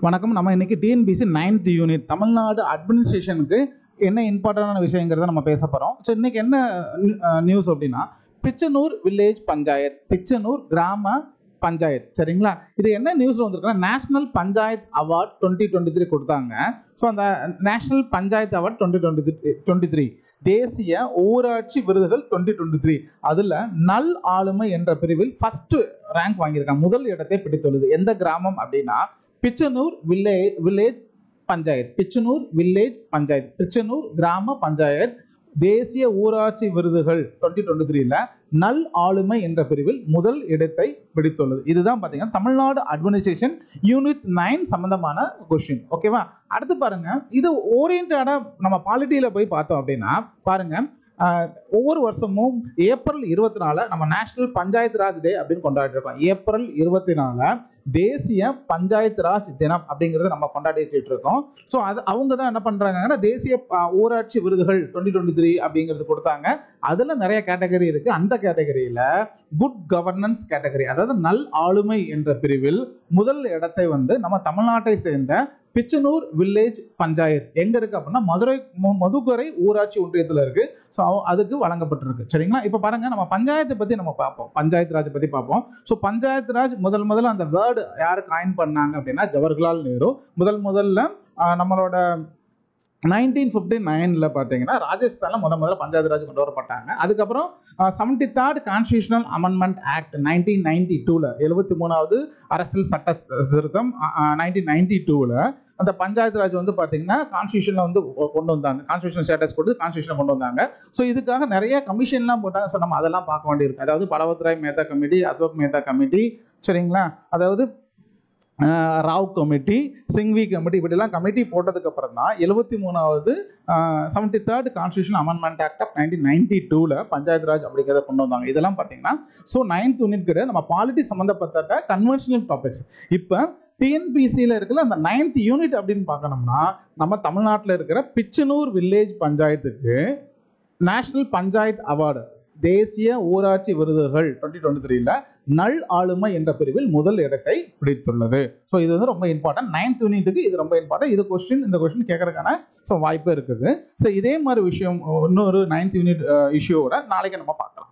வணக்கம். நம்ம இன்னைக்கு டிஎன்பிசி 9th யூனிட் தமிழ்நாடு அட்மினிஸ்ட்ரேஷனுக்கு என்ன இம்பார்ட்டன்டான விஷயங்கிறத நம்ம பேச போகிறோம். ஸோ இன்னைக்கு என்ன நியூஸ் அப்படின்னா, பிச்சனூர் வில்லேஜ் பஞ்சாயத், பிச்சனூர் கிராம பஞ்சாயத், சரிங்களா? இது என்ன நியூஸ்ல வந்திருக்குன்னா, நேஷனல் பஞ்சாயத் அவார்ட் 2023 கொடுத்தாங்க. ஸோ அந்த நேஷனல் பஞ்சாயத் அவார்ட் 2023 தேசிய ஊராட்சி விருதுகள் 2023 அதில் நல் ஆளுமை என்ற பிரிவில் ஃபர்ஸ்ட் ரேங்க் வாங்கியிருக்காங்க. முதல் இடத்தை பிடித்துள்ளது. எந்த கிராமம் அப்படின்னா, பிச்சனூர் வில்லேஜ் பஞ்சாயத், பிச்சனூர் வில்லேஜ் பஞ்சாயத், பிச்சனூர் கிராம பஞ்சாயத் தேசிய ஊராட்சி விருதுகள் 2023 நல் ஆளுமை என்ற பிரிவில் முதல் இடத்தை பிடித்துள்ளது. இதுதான் பார்த்தீங்கன்னா தமிழ்நாடு அட்மினிஸ்ட்ரேஷன் யூனிட் 9 சம்பந்தமான கொஸ்டின். ஓகேவா? அடுத்து பாருங்க, இது ஓரியன்டாக நம்ம பாலிட்டியில போய் பார்த்தோம் அப்படின்னா பாருங்க, ஒவ்வொரு வருஷமும் ஏப்ரல் 24 நம்ம நேஷனல் பஞ்சாயத்து ராஜ் டே அப்படின்னு கொண்டாடிட்டு இருக்கோம். ஏப்ரல் 24 தேசிய பஞ்சாயத்து ராஜ் தினம் அப்படிங்கிறத நம்ம கொண்டாடிட்டு இருக்கோம். ஸோ அது அவங்க தான் என்ன பண்றாங்கன்னா, தேசிய ஊராட்சி விருதுகள் 2023 அப்படிங்கிறது கொடுத்தாங்க. அதுல நிறைய கேட்டகரி இருக்கு. அந்த கேட்டகரியில குட் கவர்னன்ஸ் கேட்டகரி, அதாவது நல் ஆளுமை என்ற பிரிவில் முதல் இடத்தை நம்ம தமிழ்நாட்டை சேர்ந்த பிச்சனூர் வில்லேஜ் பஞ்சாயத் எங்க இருக்கு அப்படின்னா மதுக்கரை ஊராட்சி ஒன்றியத்தில் இருக்கு. ஸோ அதுக்கு வழங்கப்பட்டிருக்கு. சரிங்களா? இப்போ பாருங்க, நம்ம பஞ்சாயத்தை பத்தி நம்ம பார்ப்போம், பஞ்சாயத்து ராஜ் பத்தி பார்ப்போம். ஸோ பஞ்சாயத்து ராஜ் முதல்ல அந்த வேர்டு யாரு காயின் பண்ணாங்க அப்படின்னா ஜவஹர்லால் நேரு. முதல்ல நம்மளோட 1959 பார்த்தீங்கன்னா ராஜஸ்தான்ல முதல்ல பஞ்சாயத்து ராஜ் கொண்டு வரப்பட்டாங்க. அதுக்கப்புறம் 73rd கான்ஸ்டிடியூஷனல் அமெண்ட்மெண்ட் ஆக்ட் 1992 73வது அரசியல் சட்ட திருத்தம் 1992 அந்த பஞ்சாயத்து ராஜ் பார்த்தீங்கன்னா கான்ஸ்டிடியூஷன்ல கொண்டு வந்தாங்க. கான்ஸ்டிடியூஷன் ஸ்டேட்டஸ் கொடுத்து கான்ஸ்டிடியூஷன் கொண்டு வந்தாங்க. ஸோ இதுக்காக நிறைய கமிஷன்லாம் போட்டாங்க. ஸோ நம்ம அதெல்லாம் பார்க்க வேண்டியிருக்கு. அதாவது பலவத்ராய் மேத்தா கமிட்டி, அசோக் மேத்தா கமிட்டி, சரிங்களா? அதாவது ராவ் கமிட்டி, சிங்வி கமிட்டி, இப்படிலாம் கமிட்டி போட்டதுக்கு அப்புறம் தான் 73வது 73rd constitution amendment act of 1992 Panchayat Raj அப்படிங்கிறத கொண்டு வந்தாங்க. இதெல்லாம் பார்த்தீங்கன்னா ஸோ 9th யூனிட் கிடையாது, நம்ம பாலிட்டி சம்மந்தப்பட்ட கன்வென்ஷனல் டாபிக்ஸ். இப்போ டிஎன்பிசியில் இருக்கிற அந்த 9th யூனிட் அப்படின்னு பார்க்கணும்னா, நம்ம தமிழ்நாட்டில் இருக்கிற பிச்சனூர் வில்லேஜ் பஞ்சாயத்துக்கு நேஷனல் பஞ்சாயத் அவார்டு தேசிய ஊராட்சி விருதுகள் 2023 நல் ஆளுமை என்ற பிரிவில் முதல் இடத்தை பிடித்துள்ளது. ஸோ இது ரொம்ப இம்பார்ட்டன்ட். 9th யூனிட்டுக்கு இது ரொம்ப இம்பார்ட்டன்ட். இந்த கொஸ்டின் கேட்கறதுக்கான வாய்ப்பு இருக்குது. ஸோ இதே மாதிரி விஷயம் இன்னொரு 9th யூனிட் இஷ்யூவோட நாளைக்கு நம்ம பார்க்கலாம்.